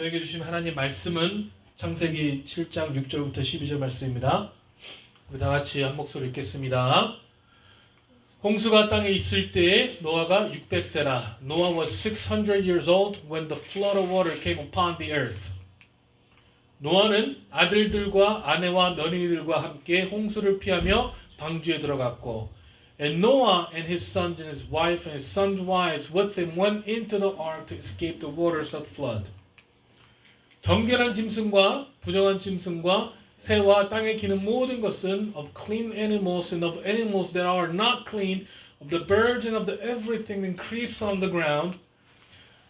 저에게 주신 하나님 말씀은 창세기 7장 6절부터 12절 말씀입니다. 우리 다 같이 한 목소리 읽겠습니다. 홍수가 땅에 있을 때에 노아가 600세라. Noah was 600 years old when the flood of water came upon the earth. 노아는 아들들과 아내와 며느리들과 함께 홍수를 피하며 방주에 들어갔고, and Noah and his sons and his wife and his sons' wives with him went into the ark to escape the waters of flood. 정결한 짐승과 부정한 짐승과 새와 땅에 기는 모든 것은 of clean animals and of animals that are not clean, of the birds and of the everything that creeps on the ground.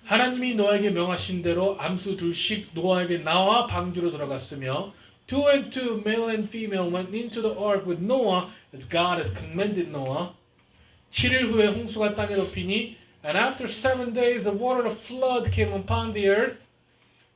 하나님이 노아에게 명하신 대로 암수 둘씩 노아에게 나와 방주로 들어갔으며 two and two, male and female, went into the ark with Noah as God has commanded Noah. 7일 후에 홍수가 땅에 덮이니 and after 7 days the water of flood came upon the earth.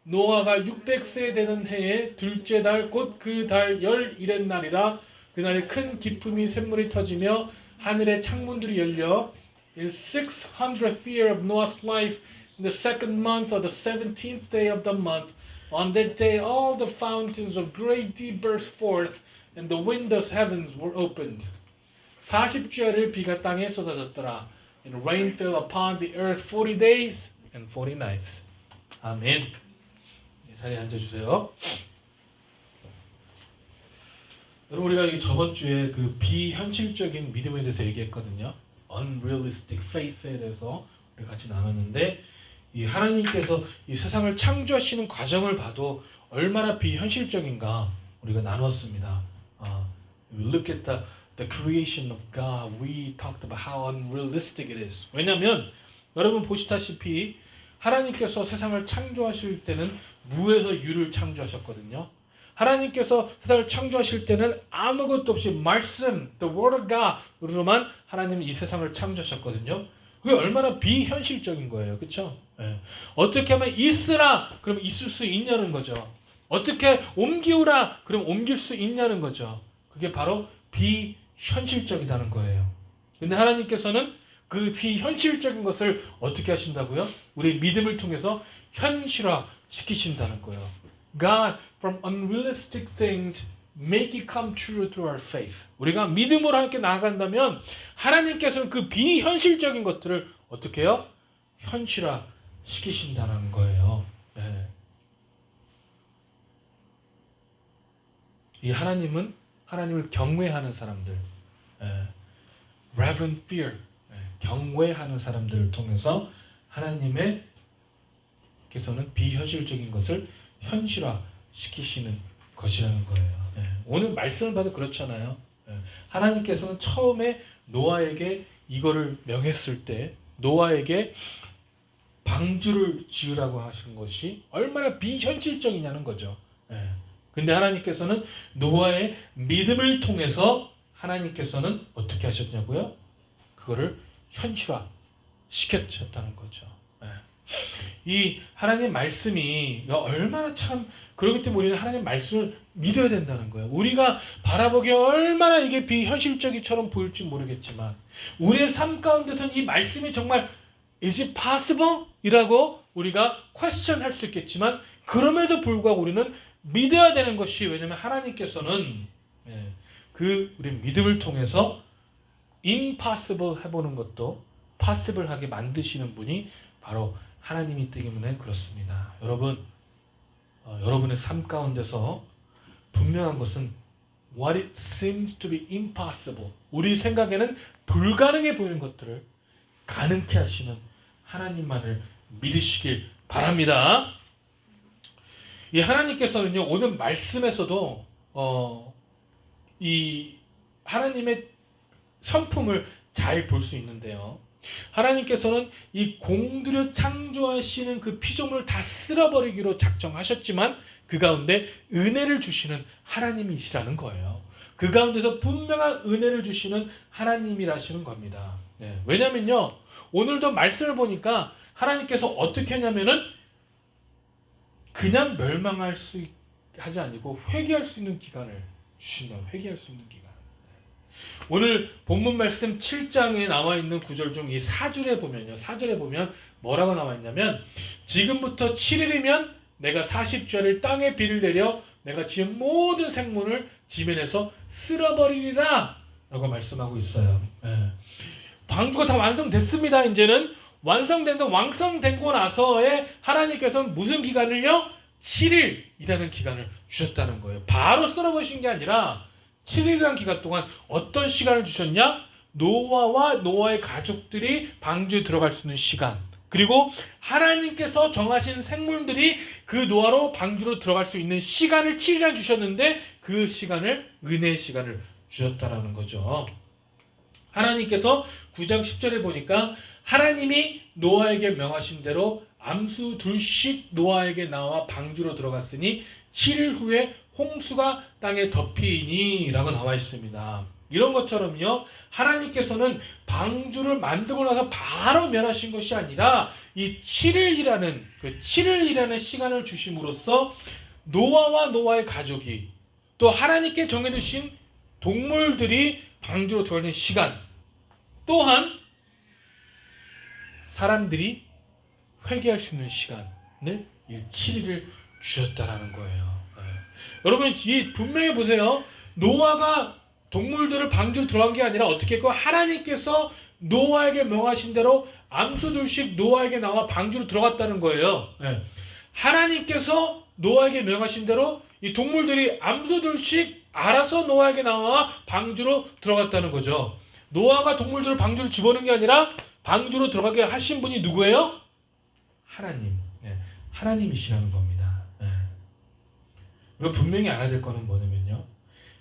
노아가 600세 되는 해에 둘째 달 곧 그 달 11의 날이라. 그날에 큰 기품이 샘물이 터지며 하늘의 창문들이 열려. In 600th year of Noah's life, in the second month of the 17th day of the month, on that day all the fountains of great deep burst forth, and the windows of heavens were opened. 40주야를 비가 땅에 쏟아졌더라. And rain fell upon the earth 40 days and 40 nights. 아멘. 자리에 앉아주세요. 여러분, 우리가 저번 주에 그 비현실적인 믿음에 대해서 얘기했거든요. Unrealistic faith에 대해서 우리 같이 나눴는데, 이 하나님께서 이 세상을 창조하시는 과정을 봐도 얼마나 비현실적인가 우리가 나눴습니다. We look at the creation of God. We talked about how unrealistic it is. 왜냐하면 여러분 보시다시피 하나님께서 세상을 창조하실 때는 무에서 유를 창조하셨거든요. 하나님께서 세상을 창조하실 때는 아무것도 없이 말씀, the word of God으로만 하나님은 이 세상을 창조하셨거든요. 그게 얼마나 비현실적인 거예요. 그렇죠? 예. 어떻게 하면 있으라 그럼 있을 수 있냐는 거죠. 어떻게 옮기우라 그럼 옮길 수 있냐는 거죠. 그게 바로 비현실적이라는 거예요. 근데 하나님께서는 그 비현실적인 것을 어떻게 하신다고요? 우리의 믿음을 통해서 현실화 시키신다는 거예요. God, from unrealistic things, make it come true through our faith. 우리가 믿음으로 함께 나아간다면 하나님께서는 그 비현실적인 것들을 어떻게 해요? 현실화 시키신다는 거예요. 네. 이 하나님은 하나님을 경외하는 사람들, reverent fear, 경외하는 사람들을 통해서 하나님께서는 비현실적인 것을 현실화 시키시는 것이라는 거예요. 오늘 말씀을 봐도 그렇잖아요. 하나님께서는 처음에 노아에게 이거를 명했을 때 노아에게 방주를 지으라고 하신 것이 얼마나 비현실적이냐는 거죠. 근데 하나님께서는 노아의 믿음을 통해서 하나님께서는 어떻게 하셨냐고요? 그거를 현실화 시켰다는 거죠. 이 하나님 말씀이 얼마나 참, 그렇기 때문에 우리는 하나님 말씀을 믿어야 된다는 거예요. 우리가 바라보기에 얼마나 이게 비현실적이처럼 보일지 모르겠지만 우리의 삶 가운데서는 이 말씀이 정말 is it possible? 이라고 우리가 question 할 수 있겠지만 그럼에도 불구하고 우리는 믿어야 되는 것이, 왜냐하면 하나님께서는 그 우리 믿음을 통해서 impossible 해보는 것도 possible 하게 만드시는 분이 바로 하나님이기 때문에 그렇습니다. 여러분, 여러분의 삶 가운데서 분명한 것은 what it seems to be impossible, 우리 생각에는 불가능해 보이는 것들을 가능케 하시는 하나님만을 믿으시길 바랍니다. 이 하나님께서는요, 오늘 말씀에서도 이 하나님의 성품을 잘 볼 수 있는데요. 하나님께서는 이 공들여 창조하시는 그 피조물을 다 쓸어버리기로 작정하셨지만 그 가운데 은혜를 주시는 하나님이시라는 거예요. 그 가운데서 분명한 은혜를 주시는 하나님이라시는 겁니다. 왜냐면요, 오늘도 말씀을 보니까 하나님께서 어떻게 하냐면은 그냥 멸망할 수 하지 아니고 회개할 수 있는 기간을 주신다. 회개할 수 있는 기간. 오늘 본문 말씀 7장에 나와 있는 구절 중 이 4절에 보면요. 4절에 보면 뭐라고 나와 있냐면 지금부터 7일이면 내가 40죄를 땅에 비를 내려 내가 지은 모든 생물을 지면에서 쓸어버리리라 라고 말씀하고 있어요. 방주가 다 완성됐습니다. 이제는 완성되고 나서의 하나님께서는 무슨 기간을요? 7일이라는 기간을 주셨다는 거예요. 바로 쓸어버리신 게 아니라 7일이라는 기간 동안 어떤 시간을 주셨냐? 노아와 노아의 가족들이 방주에 들어갈 수 있는 시간, 그리고 하나님께서 정하신 생물들이 그 노아로 방주로 들어갈 수 있는 시간을 7일이나 주셨는데 그 시간을 은혜의 시간을 주셨다라는 거죠. 하나님께서 9장 10절에 보니까 하나님이 노아에게 명하신 대로 암수 둘씩 노아에게 나와 방주로 들어갔으니 7일 후에 홍수가 땅에 덮이니 라고 나와 있습니다. 이런 것처럼요, 하나님께서는 방주를 만들고 나서 바로 멸하신 것이 아니라 이 7일이라는 시간을 주심으로써 노아와 노아의 가족이 또 하나님께 정해두신 동물들이 방주로 들어가는 시간, 또한 사람들이 회개할 수 있는 시간을 7일을 주셨다라는 거예요. 여러분, 이 분명히 보세요. 노아가 동물들을 방주로 들어간 게 아니라 어떻게 했고, 하나님께서 노아에게 명하신 대로 암수둘씩 노아에게 나와 방주로 들어갔다는 거예요. 하나님께서 노아에게 명하신 대로 이 동물들이 암수둘씩 알아서 노아에게 나와 방주로 들어갔다는 거죠. 노아가 동물들을 방주로 집어넣은 게 아니라 방주로 들어가게 하신 분이 누구예요? 하나님. 하나님이시라는 겁니다. 그리고 분명히 알아야 될 거는 뭐냐면요,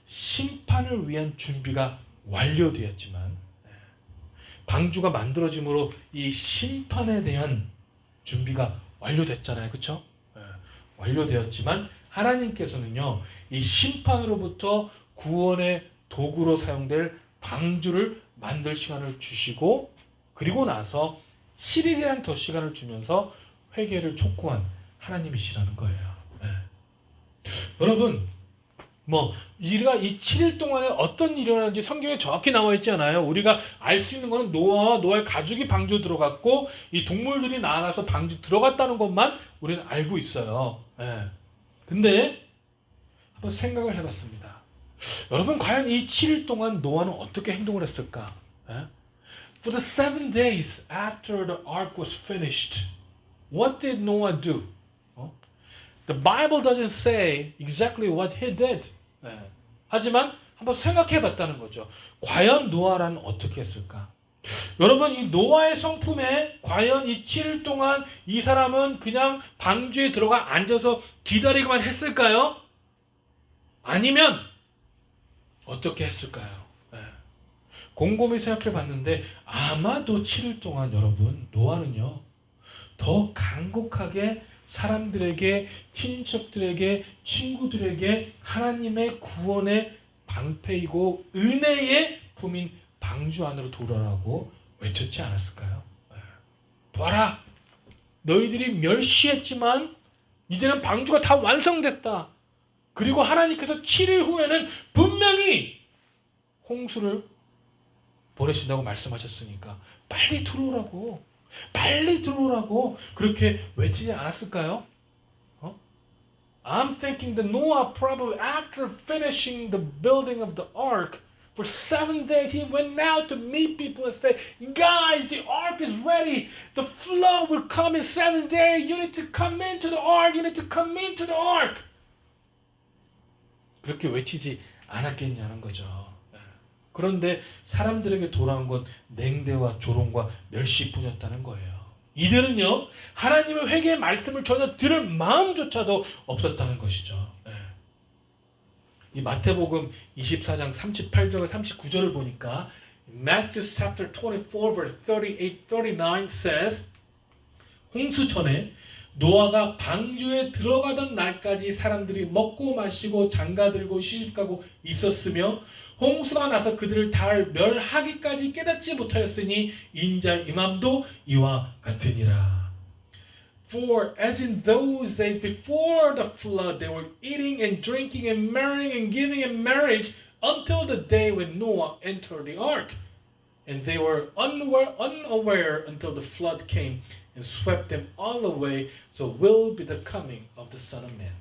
심판을 위한 준비가 완료되었지만 방주가 만들어짐으로 이 심판에 대한 준비가 완료됐잖아요. 그렇죠? 완료되었지만 하나님께서는요, 이 심판으로부터 구원의 도구로 사용될 방주를 만들 시간을 주시고, 그리고 나서 7일이란 더 시간을 주면서 회개를 촉구한 하나님이시라는 거예요. 여러분, 우리가 이 7일 동안에 어떤 일이 일어났는지 성경에 정확히 나와 있지 않아요? 우리가 알 수 있는 것은 노아와 노아의 가족이 방주 들어갔고 이 동물들이 나아가서 방주 들어갔다는 것만 우리는 알고 있어요. 근데 한번 생각을 해봤습니다. 여러분, 과연 이 7일 동안 노아는 어떻게 행동을 했을까? For the 7 days after the ark was finished, what did Noah do? The Bible doesn't say exactly what he did. 하지만 한번 생각해 봤다는 거죠. 과연 노아라는 어떻게 했을까? 여러분, 이 노아의 성품에 과연 이 7일 동안 이 사람은 그냥 방주에 들어가 앉아서 기다리기만 했을까요? 아니면 어떻게 했을까요? 곰곰이 생각해 봤는데 아마도 7일 동안 여러분, 노아는요, 더 간곡하게 사람들에게, 친척들에게, 친구들에게 하나님의 구원의 방패이고 은혜의 품인 방주 안으로 돌아라고 외쳤지 않았을까요? 봐라, 너희들이 멸시했지만 이제는 방주가 다 완성됐다. 그리고 하나님께서 7일 후에는 분명히 홍수를 보내신다고 말씀하셨으니까 빨리 들어오라고 그렇게 외치지 않았을까요? I'm thinking that Noah probably after finishing the building of the ark for 7 days he went out to meet people and say, guys, the ark is ready. The flood will come in 7 days. You need to come into the ark. You need to come into the ark. 그렇게 외치지 않았겠냐는 거죠. 그런데 사람들에게 돌아온 건 냉대와 조롱과 멸시뿐이었다는 거예요. 이들은요, 하나님의 회개의 말씀을 전혀 들을 마음조차도 없었다는 것이죠. 이 마태복음 24장 38절 39절을 보니까 Matthew chapter 24 verse 38-39 says, 홍수 전에 노아가 방주에 들어가던 날까지 사람들이 먹고 마시고 장가들고 시집가고 있었으며 홍수가 나서 그들을 다 멸하기까지 깨닫지 못하였으니 인자의 임함도 이와 같으니라. For as in those days before the flood they were eating and drinking and marrying and giving in marriage until the day when Noah entered the ark. And they were unaware until the flood came and swept them all away. So will be the coming of the Son of Man.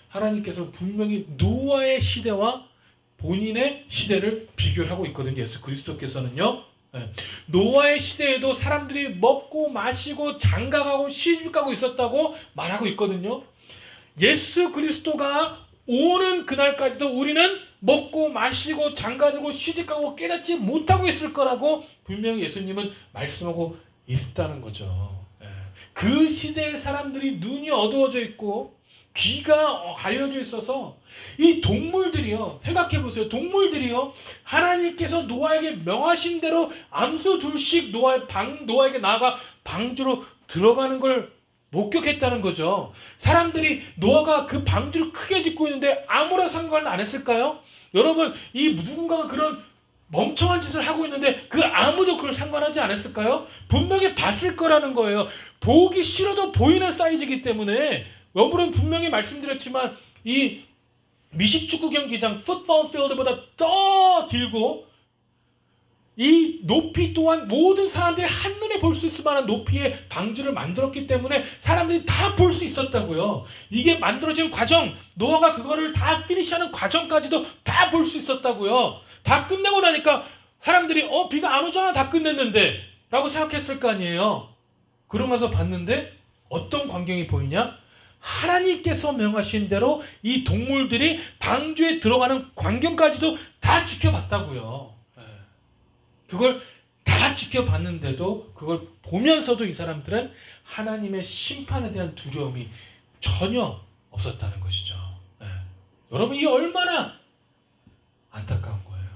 하나님께서 분명히 노아의 시대와 본인의 시대를 비교를 하고 있거든요. 예수 그리스도께서는요. 노아의 시대에도 사람들이 먹고 마시고 장가가고 시집가고 있었다고 말하고 있거든요. 예수 그리스도가 오는 그날까지도 우리는 먹고 마시고 장가들고 시집가고 깨닫지 못하고 있을 거라고 분명히 예수님은 말씀하고 있다는 거죠. 그 시대의 사람들이 눈이 어두워져 있고 귀가 가려져 있어서 이 동물들이요, 생각해 보세요. 동물들이요, 하나님께서 노아에게 명하신 대로 암수 둘씩 노아에게 나아가 방주로 들어가는 걸 목격했다는 거죠. 사람들이 노아가 그 방주를 크게 짓고 있는데 아무런 상관을 안 했을까요? 여러분, 이 누군가가 그런 멍청한 짓을 하고 있는데 그 아무도 그걸 상관하지 않았을까요? 분명히 봤을 거라는 거예요. 보기 싫어도 보이는 사이즈이기 때문에 여러분 분명히 말씀드렸지만 이 미식축구 경기장 풋볼 필드보다 더 길고 이 높이 또한 모든 사람들이 한눈에 볼 수 있을 만한 높이의 방주를 만들었기 때문에 사람들이 다 볼 수 있었다고요. 이게 만들어지는 과정, 노아가 그거를 다 피니시하는 과정까지도 다 볼 수 있었다고요. 다 끝내고 나니까 사람들이 비가 안 오잖아, 다 끝냈는데 라고 생각했을 거 아니에요. 그러면서 봤는데 어떤 광경이 보이냐? 하나님께서 명하신 대로 이 동물들이 방주에 들어가는 광경까지도 다 지켜봤다고요. 그걸 다 지켜봤는데도 그걸 보면서도 이 사람들은 하나님의 심판에 대한 두려움이 전혀 없었다는 것이죠. 여러분, 이게 얼마나 안타까운 거예요.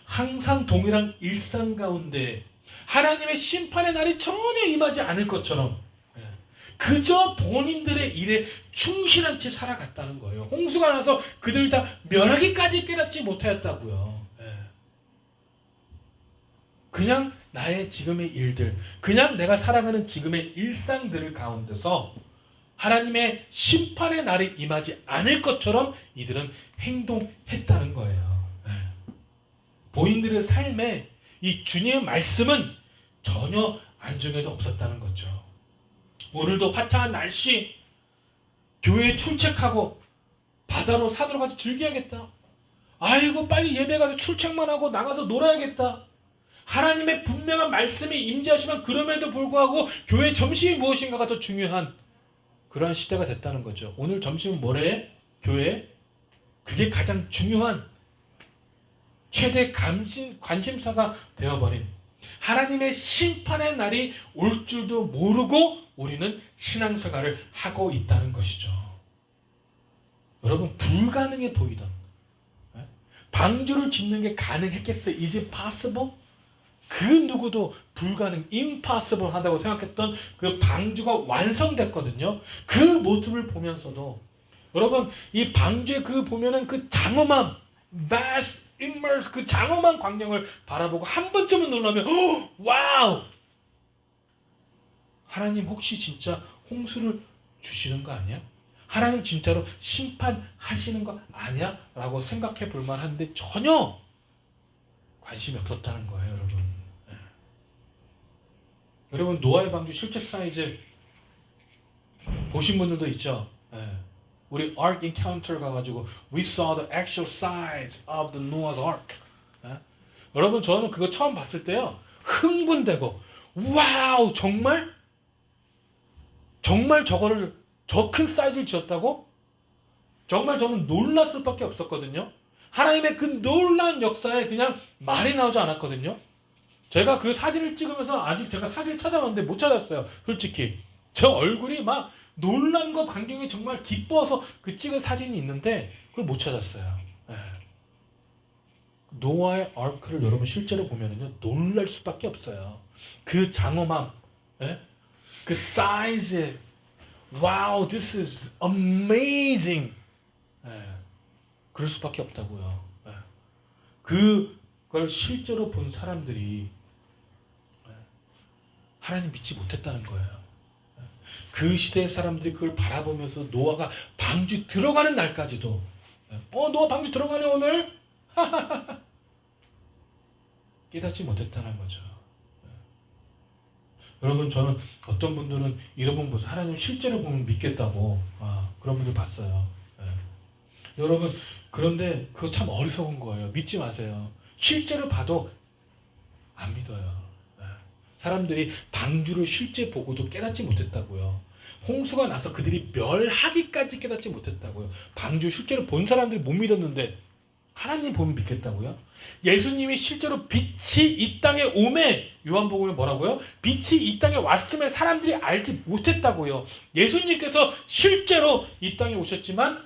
항상 동일한 일상 가운데 하나님의 심판의 날이 전혀 임하지 않을 것처럼 그저 본인들의 일에 충실한 채 살아갔다는 거예요. 홍수가 나서 그들 다 멸하기까지 깨닫지 못하였다고요. 그냥 나의 지금의 일들, 그냥 내가 살아가는 지금의 일상들을 가운데서 하나님의 심판의 날이 임하지 않을 것처럼 이들은 행동했다는 거예요. 본인들의 삶에 이 주님의 말씀은 전혀 안중에도 없었다는 거죠. 오늘도 화창한 날씨, 교회에 출첵하고 바다로 산으로 가서 즐겨야겠다. 아이고 빨리 예배 가서 출첵만 하고 나가서 놀아야겠다. 하나님의 분명한 말씀이 임재하시면 그럼에도 불구하고 교회 점심이 무엇인가가 더 중요한 그러한 시대가 됐다는 거죠. 오늘 점심은 뭐래? 교회? 그게 가장 중요한 최대 관심사가 되어버린 하나님의 심판의 날이 올 줄도 모르고 우리는 신앙생활을 하고 있다는 것이죠. 여러분, 불가능해 보이던 방주를 짓는 게 가능했겠어요? Is it possible? 그 누구도 불가능, impossible 하다고 생각했던 그 방주가 완성됐거든요. 그 모습을 보면서도 여러분, 이 방주에 그 보면은 그 장엄함, vast, immerse, 그 장엄한 광경을 바라보고 한 번쯤은 놀라면 와우! 하나님 혹시 진짜 홍수를 주시는 거 아니야? 하나님 진짜로 심판하시는 거 아니야? 라고 생각해 볼 만한데 전혀 관심이 없었다는 거예요, 여러분. 여러분, 노아의 방주 실제 사이즈 보신 분들도 있죠? 우리 Ark Encounter 가가지고 We saw the actual size of the Noah's Ark. 여러분, 저는 그거 처음 봤을 때요 흥분되고 와우, 정말 저거를 저 큰 사이즈를 지었다고? 정말 저는 놀랄 수밖에 없었거든요. 하나님의 그 놀라운 역사에 그냥 말이 나오지 않았거든요. 제가 그 사진을 찍으면서 아직 제가 사진을 찾아봤는데 못 찾았어요. 솔직히 저 얼굴이 막 놀람과 광경이 정말 기뻐서 그 찍은 사진이 있는데 그걸 못 찾았어요. 노아의 아크를 여러분 실제로 보면은요 놀랄 수밖에 없어요. 그 장엄함, 그 사이즈, wow, this is amazing. 그럴 수밖에 없다고요. 그걸 실제로 본 사람들이 하나님 믿지 못했다는 거예요. 그 시대의 사람들이 그걸 바라보면서 노아가 방주 들어가는 날까지도 노아 방주 들어가네 오늘? 깨닫지 못했다는 거죠. 여러분, 저는 어떤 분들은 이런 분 보세요. 하나님 실제로 보면 믿겠다고 그런 분들 봤어요. 여러분, 그런데 그거 참 어리석은 거예요. 믿지 마세요. 실제로 봐도 안 믿어요. 사람들이 방주를 실제 보고도 깨닫지 못했다고요. 홍수가 나서 그들이 멸하기까지 깨닫지 못했다고요. 방주 실제로 본 사람들이 못 믿었는데 하나님 보면 믿겠다고요? 예수님이 실제로 빛이 이 땅에 오매, 요한복음에 뭐라고요? 빛이 이 땅에 왔음에 사람들이 알지 못했다고요. 예수님께서 실제로 이 땅에 오셨지만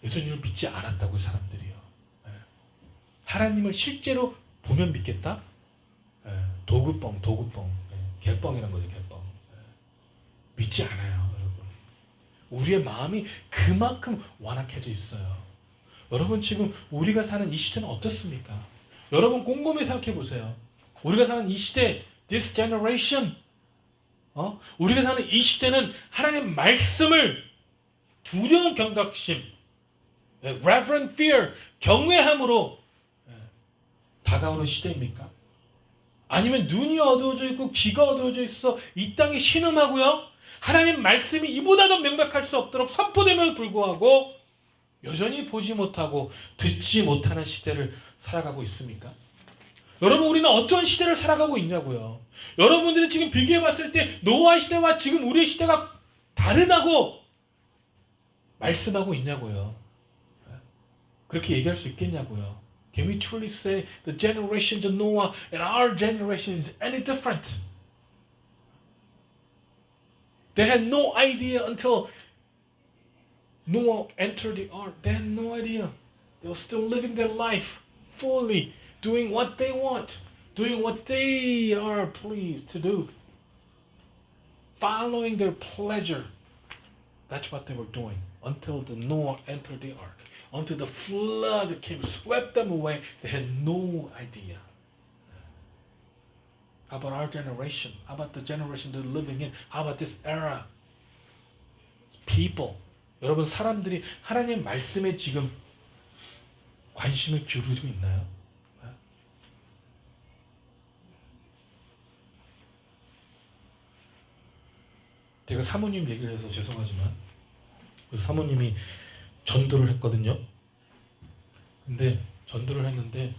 예수님을 믿지 않았다고 사람들이요. 하나님을 실제로 보면 믿겠다? 도구뻥, 개뻥이란 거죠, 개뻥. 믿지 않아요, 여러분. 우리의 마음이 그만큼 완악해져 있어요. 여러분, 지금 우리가 사는 이 시대는 어떻습니까? 여러분, 곰곰이 생각해 보세요. 우리가 사는 이 시대, this generation, 우리가 사는 이 시대는 하나님 말씀을 두려운 경각심, reverent fear, 경외함으로 다가오는 시대입니까? 아니면 눈이 어두워져 있고 귀가 어두워져 있어 이 땅이 신음하고요, 하나님 말씀이 이보다도 명백할 수 없도록 선포됨에도 불구하고 여전히 보지 못하고 듣지 못하는 시대를 살아가고 있습니까? 여러분, 우리는 어떤 시대를 살아가고 있냐고요. 여러분들이 지금 비교해 봤을 때 노아 시대와 지금 우리의 시대가 다르다고 말씀하고 있냐고요. 그렇게 얘기할 수 있겠냐고요. Can we truly say the generations of Noah and our generation is any different? They had no idea until Noah entered the ark. They had no idea. They were still living their life fully, doing what they want, doing what they are pleased to do, following their pleasure. That's what they were doing until the Noah entered the ark. Until the flood came, swept them away, they had no idea. How about our generation? How about the generation they're living in? How about this era? People. 여러분, 사람들이 하나님의 말씀에 지금 관심을 기울이고 있나요? 제가 사모님 얘기를 해서 죄송하지만 그 사모님이 전도를 했거든요. 근데 전도를 했는데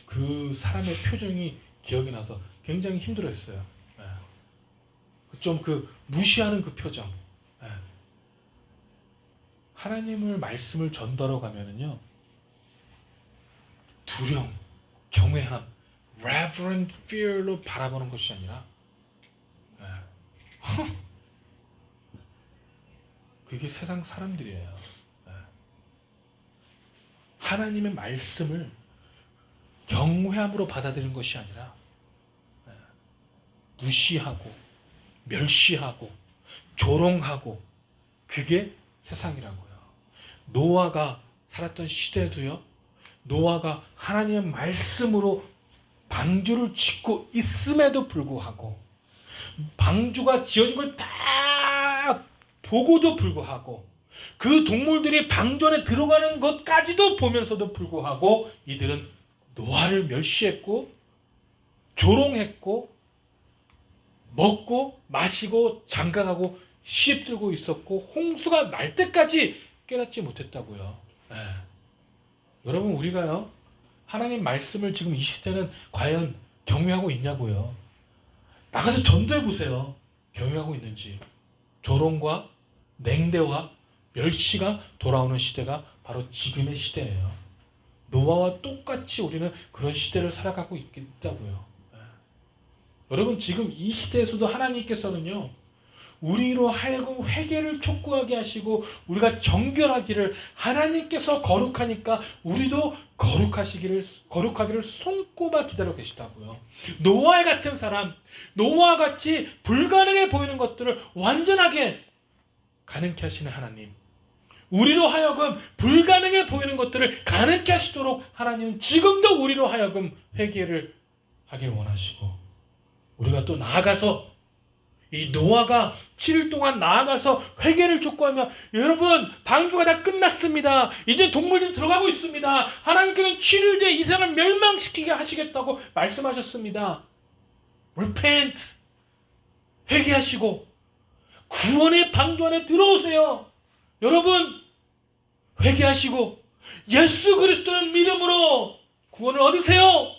그 사람의 표정이 기억이 나서 굉장히 힘들었어요. 좀 무시하는 그 표정. 하나님을 말씀을 전도하러 가면은요, 두려움, 경외함, reverent fear로 바라보는 것이 아니라 그게 세상 사람들이에요. 하나님의 말씀을 경외함으로 받아들이는 것이 아니라 무시하고 멸시하고 조롱하고, 그게 세상이라고요. 노아가 살았던 시대도요, 노아가 하나님의 말씀으로 방주를 짓고 있음에도 불구하고, 방주가 지어진 걸 딱 보고도 불구하고, 그 동물들이 방주 안에 들어가는 것까지도 보면서도 불구하고 이들은 노아를 멸시했고 조롱했고 먹고 마시고 장가가고 시집 들고 있었고 홍수가 날 때까지 깨닫지 못했다고요. 여러분, 우리가요, 하나님 말씀을 지금 이 시대는 과연 경외하고 있냐고요. 나가서 전도해 보세요. 경외하고 있는지. 조롱과 냉대와 멸시가 돌아오는 시대가 바로 지금의 시대예요. 노아와 똑같이 우리는 그런 시대를 살아가고 있다고요. 여러분, 지금 이 시대에서도 하나님께서는요, 우리로 하여금 회개를 촉구하게 하시고 우리가 정결하기를, 하나님께서 거룩하니까 우리도 거룩하기를 손꼽아 기다려 계시다고요. 노아 같은 사람, 노아와 같이 불가능해 보이는 것들을 완전하게 가능케 하시는 하나님, 우리로 하여금 불가능해 보이는 것들을 가능케 하시도록 하나님은 지금도 우리로 하여금 회개를 하길 원하시고, 우리가 또 나아가서 이 노아가 7일 동안 나아가서 회개를 촉구하며 여러분 방주가 다 끝났습니다. 이제 동물들이 들어가고 있습니다. 하나님께서는 7일 뒤에 이 사람 멸망시키게 하시겠다고 말씀하셨습니다. Repent. 회개하시고 구원의 방주 안에 들어오세요. 여러분 회개하시고 예수 그리스도의 믿음으로 구원을 얻으세요.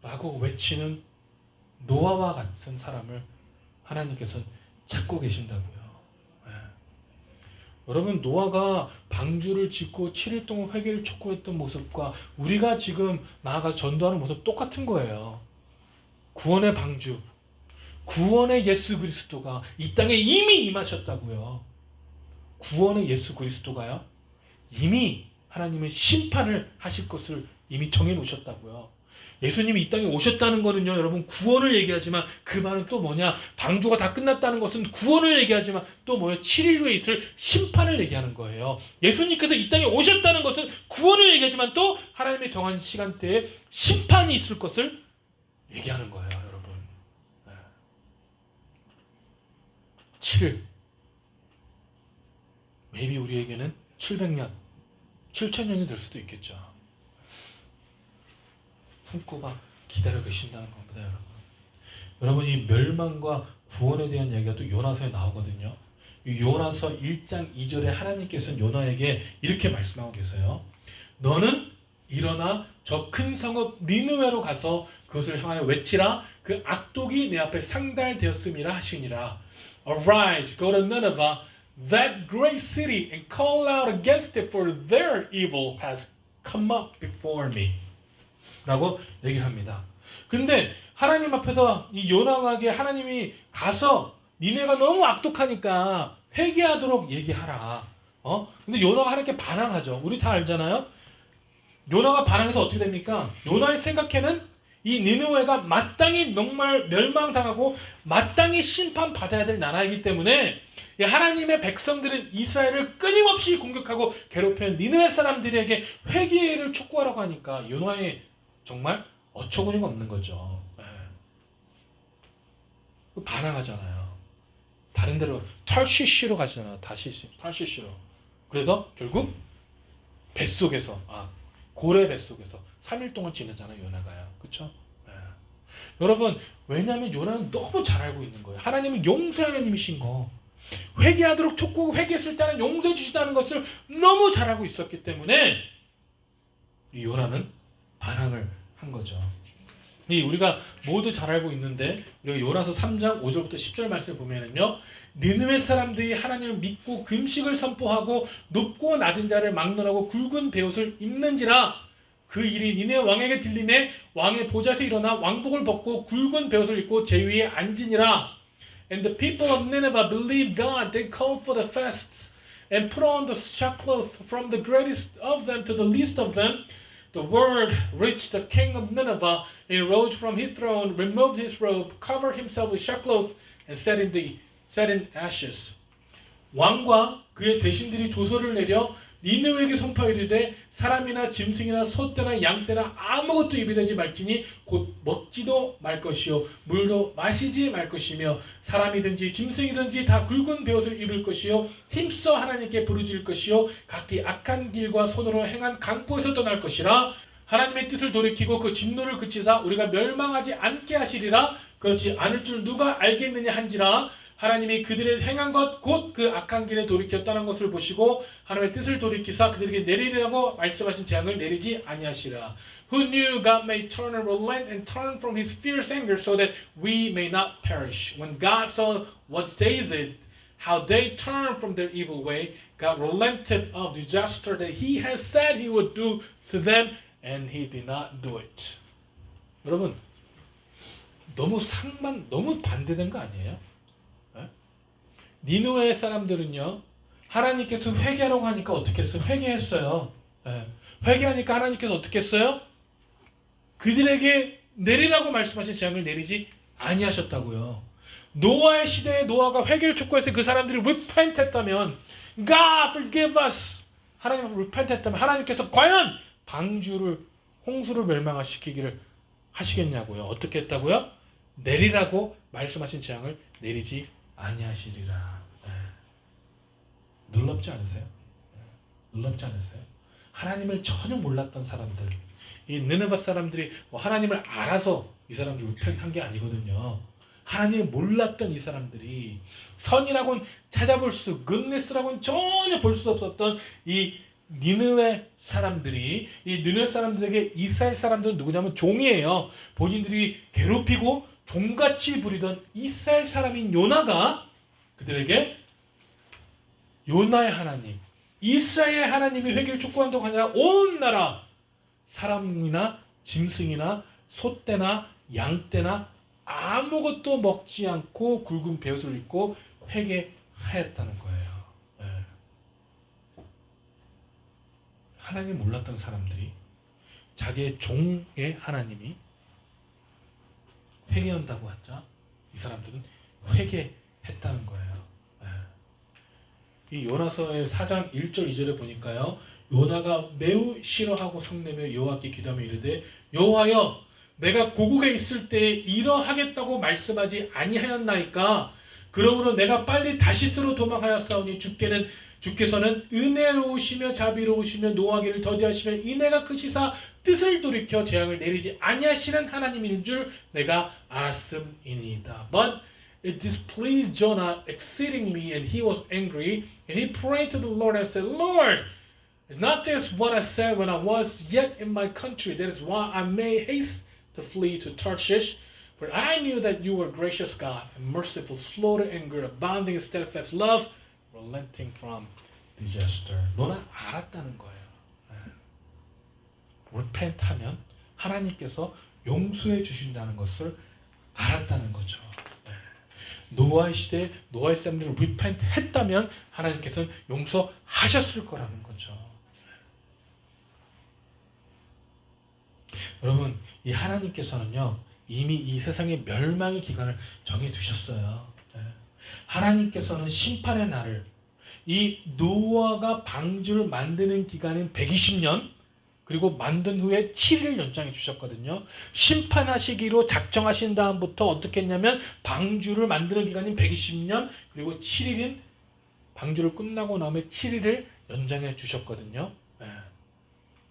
라고 외치는 노아와 같은 사람을 하나님께서는 찾고 계신다고요. 네. 여러분 노아가 방주를 짓고 7일 동안 회개를 촉구했던 모습과 우리가 지금 나아가서 전도하는 모습 똑같은 거예요. 구원의 방주, 구원의 예수 그리스도가 이 땅에 이미 임하셨다고요. 구원의 예수 그리스도가요 이미 하나님의 심판을 하실 것을 이미 정해 놓으셨다고요. 예수님이 이 땅에 오셨다는 거는요, 여러분 구원을 얘기하지만 그 말은 또 뭐냐? 방주가 다 끝났다는 것은 구원을 얘기하지만 또 뭐예요? 7일 후에 있을 심판을 얘기하는 거예요. 예수님께서 이 땅에 오셨다는 것은 구원을 얘기하지만 또 하나님의 정한 시간대에 심판이 있을 것을 얘기하는 거예요, 여러분. 7일. maybe 우리에게는 700년, 7000년이 될 수도 있겠죠. 손꼽아 기다려 계신다는 겁니다, 여러분. 여러분 이 멸망과 구원에 대한 이야기가 또 요나서에 나오거든요. 이 요나서 1장 2절에 하나님께서는 요나에게 이렇게 말씀하고 계세요. 너는 일어나 저 큰 성읍 니느웨로 가서 그것을 향하여 외치라. 그 악독이 내 앞에 상달되었음이라 하시니라. Arise, go to Nineveh, that great city, and call out against it, for their evil has come up before me. 라고 얘기를 합니다. 근데 하나님 앞에서 이 요나에게 하나님이 가서 니네가 너무 악독하니까 회개하도록 얘기하라. 근데 요나가 하나님께 반항하죠. 우리 다 알잖아요. 요나가 반항해서 어떻게 됩니까? 요나의 생각에는 이 니느웨가 마땅히 멸망당하고 마땅히 심판받아야 될 나라이기 때문에 하나님의 백성들은 이스라엘을 끊임없이 공격하고 괴롭히는 니느웨 사람들에게 회개를 촉구하라고 하니까 요나의 정말 어처구니가 없는 거죠. 반항하잖아요. 다른 데로 탈시시로 가잖아요. 탈시시로. 그래서 결국 뱃속에서 고래 뱃속에서 3일 동안 지내잖아요. 요나가요. 그렇죠? 여러분 왜냐하면 요나는 너무 잘 알고 있는 거예요. 하나님은 용서의 하나님이신 거. 회개하도록 촉구하고 회개했을 때는 용서해 주시다는 것을 너무 잘 알고 있었기 때문에 이 요나는 반항을 한 거죠. 우리가 모두 잘 알고 있는데 우리가 요나서 3장 5절부터 10절 말씀을 보면은요, 니느웨 사람들이 하나님을 믿고 금식을 선포하고 높고 낮은 자를 막론하고 굵은 베옷을 입는지라 그 일이 니느웨 왕에게 들리매 왕의 보좌에서 일어나 왕복을 벗고 굵은 베옷을 입고 제 위에 앉으니라. And the people of Nineveh believed God. They called for the fasts and put on the sackcloth from the greatest of them to the least of them. The word reached the king of Nineveh, and he rose from his throne, removed his robe, covered himself with sackcloth, and sat in ashes. 왕과 그의 대신들이 조서를 내려 니느웨에게 선포하이르되 사람이나 짐승이나 소떼나 양떼나 아무것도 입에 대지 말지니 곧 먹지도 말 것이요 물도 마시지 말 것이며 사람이든지 짐승이든지 다 굵은 베옷을 입을 것이요 힘써 하나님께 부르짖을 것이요 각기 악한 길과 손으로 행한 강포에서 떠날 것이라. 하나님의 뜻을 돌이키고 그 진노를 그치사 우리가 멸망하지 않게 하시리라. 그렇지 않을 줄 누가 알겠느냐 한지라. 하나님이 그들의 행한 것 곧 그 악한 길에 돌이켜 떠난 것을 보시고 하나님의 뜻을 돌이키사 그들에게 내리라고 말씀하신 재앙을 내리지 아니하시라. Who knew God may turn and relent and turn from his fierce anger so that we may not perish. When God saw what they did, how they turned from their evil way, God relented of disaster that he has said he would do to them, and he did not do it. 여러분, 너무 반대된 거 아니에요? 니느웨 사람들은요, 하나님께서 회개하라고 하니까 어떻게 했어요? 회개했어요. 회개하니까 하나님께서 어떻게 했어요? 그들에게 내리라고 말씀하신 재앙을 내리지 아니하셨다고요. 노아의 시대에 노아가 회개를 촉구해서 그 사람들이 repent 했다면, God forgive us! 하나님 repent 했다면 하나님께서 과연 홍수를 멸망시키기를 하시겠냐고요. 어떻게 했다고요? 내리라고 말씀하신 재앙을 내리지 아니하시리라. 놀랍지 않으세요? 놀랍지 않으세요? 하나님을 전혀 몰랐던 사람들, 이 느느바 사람들이 뭐 하나님을 알아서 이 사람들을 한 게 아니거든요. 하나님을 몰랐던 이 사람들이 선이라고는 찾아볼 수, 굿네스라고는 전혀 볼 수 없었던 이 니느웨 사람들이, 이 니느웨 사람들에게 이스라엘 사람들은 누구냐면 종이에요. 본인들이 괴롭히고 종같이 부리던 이스라엘 사람인 요나가 그들에게 요나의 하나님, 이스라엘의 하나님이 회개를 촉구한다고 하냐, 온 나라 사람이나 짐승이나 소떼나 양떼나 아무것도 먹지 않고 굵은 베옷을 입고 회개하였다는 거예요. 하나님 몰랐던 사람들이 자기의 종의 하나님이 회개한다고 하자 이 사람들은 회개했다는 거예요. 이 요나서의 4장 1절 2절에 보니까요, 요나가 매우 싫어하고 성내며 여호와께 기도하며 이르되 여호와여 내가 고국에 있을 때에 이러하겠다고 말씀하지 아니하였나이까. 그러므로 내가 빨리 다시스로 도망하였사오니 주께서는 은혜로우시며 자비로우시며 노하기를 더디하시며 인애가 크시사 뜻을 돌이켜 재앙을 내리지 아니하시는 하나님인 줄 내가 알았음이니이다. But it displeased Jonah exceedingly, and he was angry, and he prayed to the Lord and said, Lord, is not this what I said when I was yet in my country? That is why I made haste to flee to Tarshish. For I knew that you were gracious God, and merciful, slow to anger, abounding in steadfast love, relenting from disaster. 너는 알았다는 거예요. repent하면 하나님께서 용서해 주신다는 것을 알았다는 거죠. 노아의 시대에 노아의 사람들이 repent 했다면 하나님께서는 용서하셨을 거라는 거죠. 여러분, 이 하나님께서는요 이미 이 세상의 멸망의 기간을 정해 두셨어요. 하나님께서는 심판의 날을, 이 노아가 방주를 만드는 기간인 120년 그리고 만든 후에 7일 연장해 주셨거든요. 심판하시기로 작정하신 다음부터 어떻게 했냐면 방주를 만드는 기간인 120년 그리고 7일인 방주를 끝나고 나면 7일을 연장해 주셨거든요.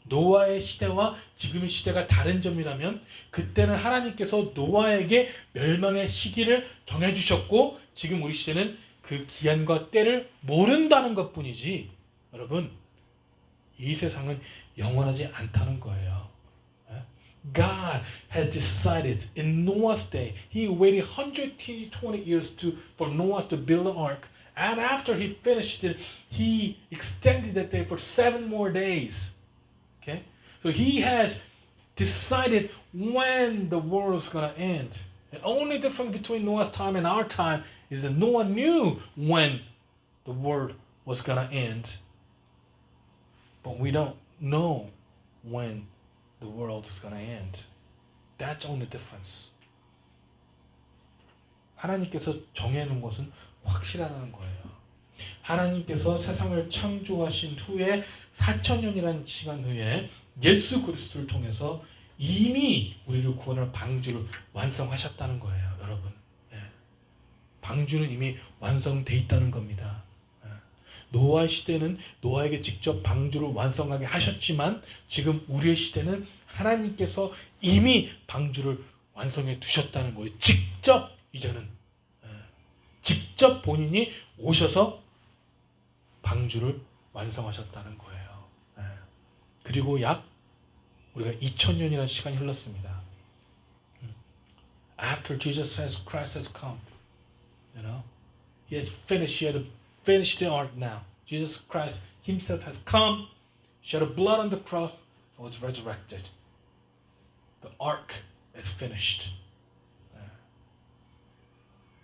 노아의 시대와 지금의 시대가 다른 점이라면 그때는 하나님께서 노아에게 멸망의 시기를 정해 주셨고 지금 우리 시대는 그 기한과 때를 모른다는 것뿐이지, 여러분 이 세상은 영원하지 않다는 거예요. God had decided in Noah's day, he waited 120 years for Noah to build an ark, and after he finished it, he extended that day for 7 more days. Okay? So he has decided when the world is going to end. The only difference between Noah's time and our time is that Noah knew when the world was going to end. But we don't know when the world is going to end. That's only difference. 하나님께서 정해놓은 것은 확실하다는 거예요. 하나님께서 세상을 창조하신 후에 4,000년이라는 시간 후에 예수 그리스도를 통해서 이미 우리를 구원할 방주를 완성하셨다는 거예요, 여러분. 방주는 이미 완성돼 있다는 겁니다. 노아의 시대는 노아에게 직접 방주를 완성하게 하셨지만 지금 우리의 시대는 하나님께서 이미 방주를 완성해 두셨다는 거예요. 직접 이제는 직접 본인이 오셔서 방주를 완성하셨다는 거예요. 그리고 약 우리가 2000년이라는 시간이 흘렀습니다. After Jesus Christ has come, you know, he has finished. He had finished the ark now. Jesus Christ himself has come, shed blood on the cross, and was resurrected. The ark is finished.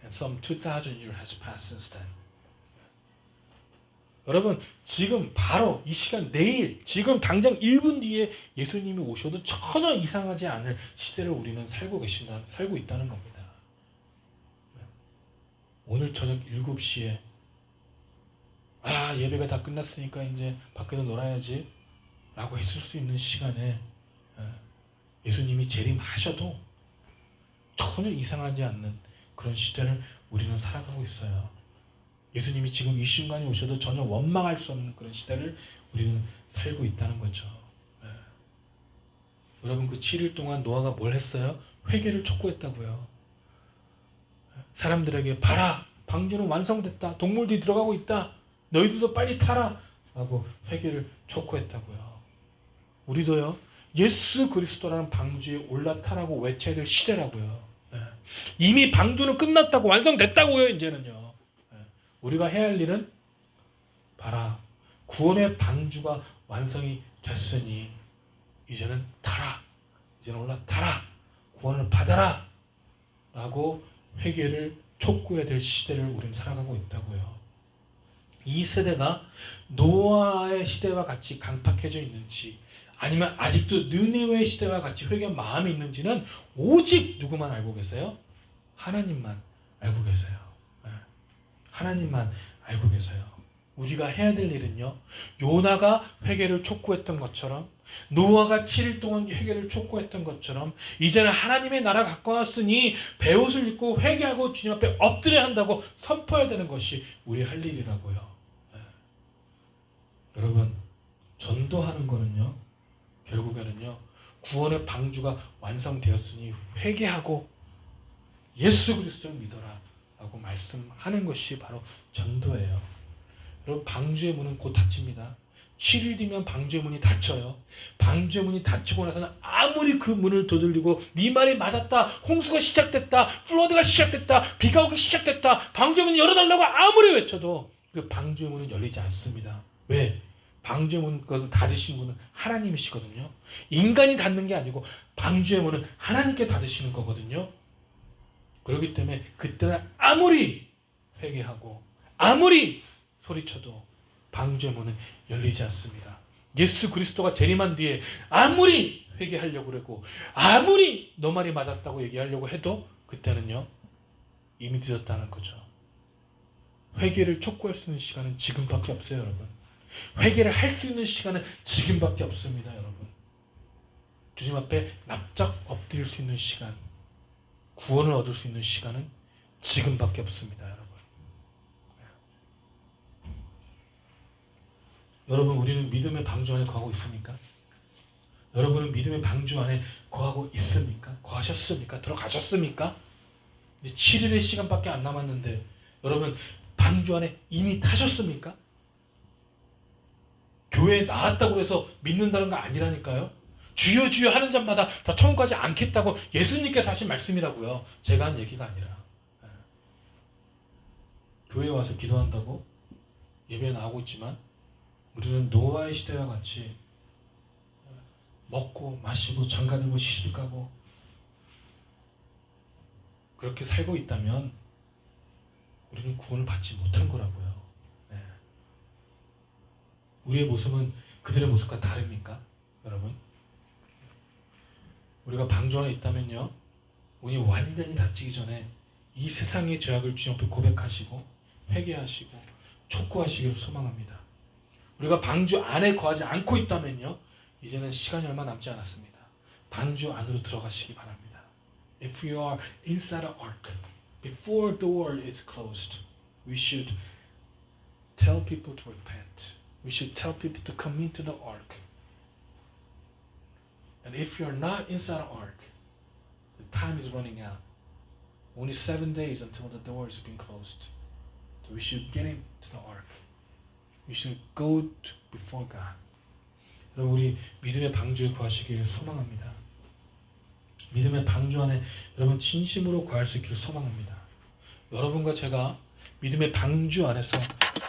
And some 2,000 years has passed since then. 여러분, 지금 바로 이 시간, 내일, 지금 당장 1분 뒤에 예수님이 오셔도 전혀 이상하지 않을 시대를 우리는 살고 있다는 겁니다. 오늘 저녁 7시에 예배가 다 끝났으니까 이제 밖에서 놀아야지 라고 했을 수 있는 시간에 예수님이 재림하셔도 전혀 이상하지 않는 그런 시대를 우리는 살아가고 있어요. 예수님이 지금 이 순간에 오셔도 전혀 원망할 수 없는 그런 시대를 우리는 살고 있다는 거죠. 네. 여러분 그 7일 동안 노아가 뭘 했어요? 회개를 촉구했다고요. 사람들에게 봐라, 방주는 완성됐다, 동물들이 들어가고 있다, 너희들도 빨리 타라 라고 회개를 촉구했다고요. 우리도요, 예수 그리스도라는 방주에 올라타라고 외쳐야 될 시대라고요. 네. 이미 방주는 끝났다고, 완성됐다고요. 이제는요. 네. 우리가 해야 할 일은 봐라, 구원의 방주가 완성이 됐으니 이제는 타라, 이제는 올라타라, 구원을 받아라 라고 회개를 촉구해야 될 시대를 우리는 살아가고 있다고요. 이 세대가 노아의 시대와 같이 강팍해져 있는지, 아니면 아직도 느네웨의 시대와 같이 회개의 마음이 있는지는 오직 누구만 알고 계세요? 하나님만 알고 계세요. 네. 하나님만 알고 계세요. 우리가 해야 될 일은요, 요나가 회개를 촉구했던 것처럼, 노아가 7일 동안 회개를 촉구했던 것처럼, 이제는 하나님의 나라가 가까웠으니 베옷을 입고 회개하고 주님 앞에 엎드려야 한다고 선포해야 되는 것이 우리의 할 일이라고요. 네. 여러분, 전도하는 거는요, 결국에는요, 구원의 방주가 완성되었으니 회개하고 예수 그리스도를 믿어라 라고 말씀하는 것이 바로 전도예요. 여러분, 방주의 문은 곧 닫힙니다. 7일 뒤면 방주의 문이 닫혀요. 방주의 문이 닫히고 나서는 아무리 그 문을 두들리고 네 말이 맞았다, 홍수가 시작됐다, 플러드가 시작됐다, 비가 오기 시작됐다, 방주의 문을 열어달라고 아무리 외쳐도 그 방주의 문은 열리지 않습니다. 왜? 방주의 문을 닫으신 분은 하나님이시거든요. 인간이 닫는 게 아니고 방주의 문은 하나님께 닫으시는 거거든요. 그렇기 때문에 그때는 아무리 회개하고 아무리 소리쳐도 방주의 문은 열리지 않습니다. 예수 그리스도가 재림한 뒤에 아무리 회개하려고 그러고 아무리 너 말이 맞았다고 얘기하려고 해도 그때는요, 이미 늦었다는 거죠. 회개를 촉구할 수 있는 시간은 지금밖에 없어요, 여러분. 회개를 할 수 있는 시간은 지금밖에 없습니다, 여러분. 주님 앞에 납작 엎드릴 수 있는 시간, 구원을 얻을 수 있는 시간은 지금밖에 없습니다, 여러분. 여러분, 우리는 믿음의 방주 안에 거하고 있습니까? 여러분은 믿음의 방주 안에 거하고 있습니까? 거하셨습니까? 들어가셨습니까? 이제 7일의 시간밖에 안 남았는데 여러분, 방주 안에 이미 타셨습니까? 교회에 나왔다고 해서 믿는다는 거 아니라니까요. 주여 주여 하는 자마다 다 천국 가지 않겠다고 예수님께서 하신 말씀이라고요. 제가 한 얘기가 아니라. 교회에 와서 기도한다고 예배에 나오고 있지만 우리는 노아의 시대와 같이 먹고 마시고 장가들고 시집가고 그렇게 살고 있다면 우리는 구원을 받지 못한 거라고요. 네. 우리의 모습은 그들의 모습과 다릅니까? 여러분, 우리가 방주 안에 있다면요, 문이 완전히 닫히기 전에 이 세상의 죄악을 주님 앞에 고백하시고 회개하시고 촉구하시기를 소망합니다. 우리가 방주 안에 거하지 않고 있다면요, 이제는 시간이 얼마 남지 않았습니다. 방주 안으로 들어가시기 바랍니다. If you are inside the ark, before the door is closed, we should tell people to repent. We should tell people to come into the ark. And if you're not inside the ark, the time is running out. Only 7 days until the door is being closed. So we should get into the ark. We should go before God. 여러분, 우리 믿음의 방주에 거하시기를 소망합니다. 믿음의 방주 안에 여러분 진심으로 거할 수 있기를 소망합니다. 여러분과 제가 믿음의 방주 안에서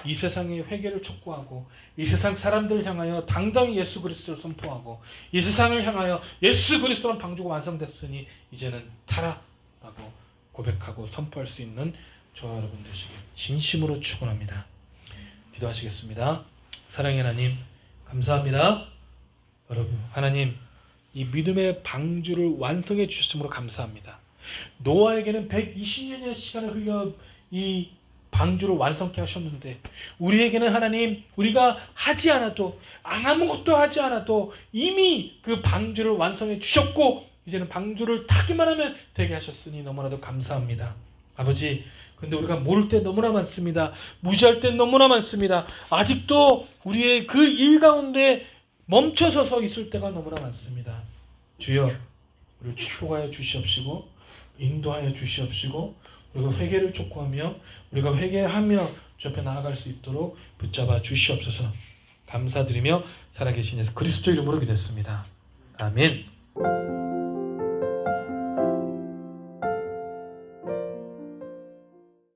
이 세상의 회개를 촉구하고 이 세상 사람들을 향하여 당당히 예수 그리스도를 선포하고 이 세상을 향하여 예수 그리스도란 방주가 완성됐으니 이제는 타라라고 고백하고 선포할 수 있는 저와 여러분 되시길 진심으로 축원합니다. 기도하시겠습니다. 사랑의 하나님, 감사합니다. 여러분, 하나님, 이 믿음의 방주를 완성해 주셨으므로 감사합니다. 노아에게는 120년의 시간을 흘려 이 방주를 완성케 하셨는데 우리에게는 하나님, 우리가 하지 않아도 아무것도 하지 않아도 이미 그 방주를 완성해 주셨고 이제는 방주를 타기만 하면 되게 하셨으니 너무나도 감사합니다. 아버지, 근데 우리가 모를 때 너무나 많습니다. 무지할 때 너무나 많습니다. 아직도 우리의 그 일 가운데 멈춰서 서 있을 때가 너무나 많습니다. 주여, 우리를 축복하여 주시옵시고 인도하여 주시옵시고 우리가 회개를 촉구하며 우리가 회개하며 주 앞에 나아갈 수 있도록 붙잡아 주시옵소서. 감사드리며 살아계신 예수 그리스도 이름으로 기도했습니다. 아멘.